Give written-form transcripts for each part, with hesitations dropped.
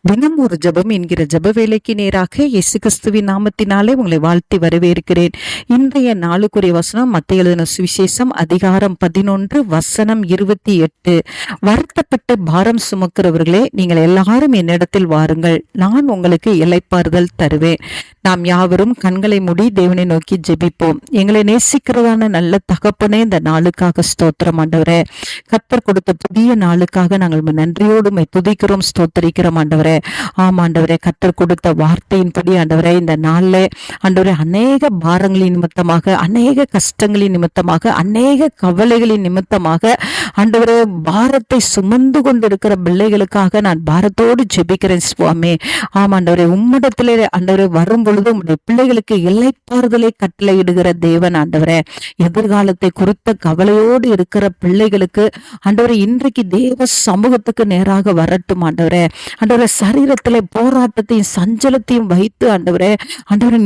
தினம் ஒரு ஜெபம் என்கிற ஜெப வேலைக்கு நேராக இயேசு கிறிஸ்துவின் நாமத்தினாலே உங்களை வாழ்த்தி வரவேற்கிறேன். இன்றைய நாளுக்குரிய வசனம் மத்தேயு எழுதின சுவிசேஷம் அதிகாரம் 11 வசனம் 28. வருத்தப்பட்டு பாரம் சுமக்கிறவர்களே, நீங்கள் எல்லாரும் என்னிடத்தில் வாருங்கள், நான் உங்களுக்கு இளைப்பாறுதல் தருவேன். நாம் யாவரும் கண்களை மூடி தேவனை நோக்கி ஜெபிப்போம். எங்களை நேசிக்கிறதான நல்ல தகப்பனே, இந்த நாளுக்காக ஸ்தோத்திரம் ஆண்டவரே. கர்த்தர் கொடுத்த புதிய நாளுக்காக நாங்கள் நன்றியோடு துதிக்கிறோம், ஸ்தோத்தரிக்கிறோம் ஆண்டவரே. ஆமாண்டவரே, கர்த்தர் கொடுத்த வார்த்தையின்படி ஆண்டவரே, இந்த நாள்ல ஆண்டவரே அநேக பாரங்களின் நிமித்தமாக, அநேக கஷ்டங்களின் நிமித்தமாக, அநேக கவலைகளின் நிமித்தமாக ஆண்டவரே பாரத்தை சுமந்து கொண்டிருக்கிற பிள்ளைகளுக்காக நான் பாரத்தோடு ஜெபிக்கிறேன் சுவாமி. ஆமாண்டவரே, உம்மிடத்திலே ஆண்டவரே வரும் பொழுது உடைய பிள்ளைகளுக்கு இளைப்பாறுதலை கட்டளையிடுகிற தேவன் ஆண்டவரே. எதிர்காலத்தை குறித்த கவலையோடு இருக்கிற பிள்ளைகளுக்கு ஆண்டவரே இன்றைக்கு தேவ சமூகத்துக்கு நேராக வரட்டும் ஆண்டவரே. ஆண்டவரே, சரீரத்திலே போராட்டத்தையும் சஞ்சலத்தையும் வைத்து ஆண்டவரே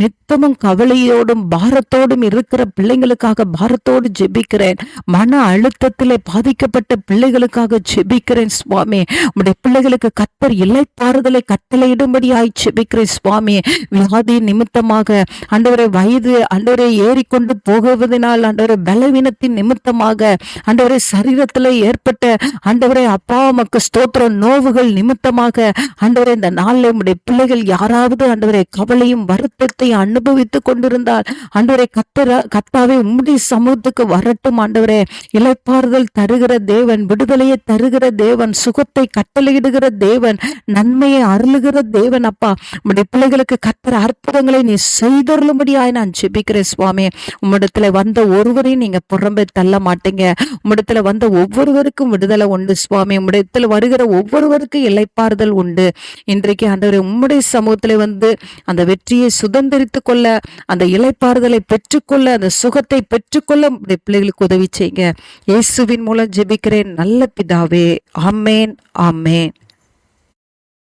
நித்தமும் கவலையோடும் பாரத்தோடும் இருக்கிற பிள்ளைங்களுக்காக பாரத்தோடு ஜெபிக்கிறேன். மன அழுத்தத்திலே பாதிக்கப்பட்ட பிள்ளைகளுக்காக ஜெபிக்கிறேன் சுவாமி. உடைய பிள்ளைகளுக்கு கர்த்தர் இளைப்பாறுதலை கட்டளையிடும்படியாய் ஜெபிக்கிறேன் சுவாமி. வியாதி நிமித்தமாக ஆண்டவரே வயது ஆண்டவரை ஏறிக்கொண்டு போகுவதனால் ஆண்டவரை பலவீனத்தின் நிமித்தமாக ஆண்டவரை சரீரத்திலே ஏற்பட்ட ஆண்டவரை அப்பா உமக்கு ஸ்தோத்திரம் நோவுகள் நிமித்தமாக ஆண்டவரே இந்த நாளில் உம்முடைய பிள்ளைகள் யாராவது ஆண்டவரே கவலையும் வருத்தத்தை அனுபவித்துக் கொண்டிருந்தால் ஆண்டவரே கர்த்தாவே உம்முடைய சமூகத்துக்கு வரட்டும் ஆண்டவரே. இளைப்பாறுதல் தருகிற தேவன், விடுதலையை தருகிற தேவன், சுகத்தை கட்டளையிடுகிற தேவன், நன்மையை அருளுகிற தேவன் அப்பா. உம்முடைய பிள்ளைகளுக்கு கர்த்தர் அற்புதங்களை நீ செய்தருளும்படியாய் நான் ஜெபிக்கிறேன் சுவாமி. உம்மிடத்துல வந்த ஒருவரையும் நீங்க புறம்பே தள்ள மாட்டீங்க. உம்மிடத்துல வந்த ஒவ்வொருவருக்கும் விடுதலை உண்டு சுவாமி. உம்மிடத்துல வருகிற ஒவ்வொருவருக்கும் இளைப்பாறுதல் உண்டு. இன்றைக்கு ஆண்டவரே உம்முடைய சமூகத்திலே வந்து அந்த வெற்றியை சுதந்திரித்துக் கொள்ள, அந்த இளைப்பாறுதலை பெற்றுக்கொள்ள, அந்த சுகத்தை பெற்றுக்கொள்ள உம்முடைய பிள்ளைகளுக்கு உதவி செய்யுங்க. இயேசுவின் மூலம் ஜெபிக்கிறேன் நல்ல பிதாவே. ஆமேன், ஆமேன்.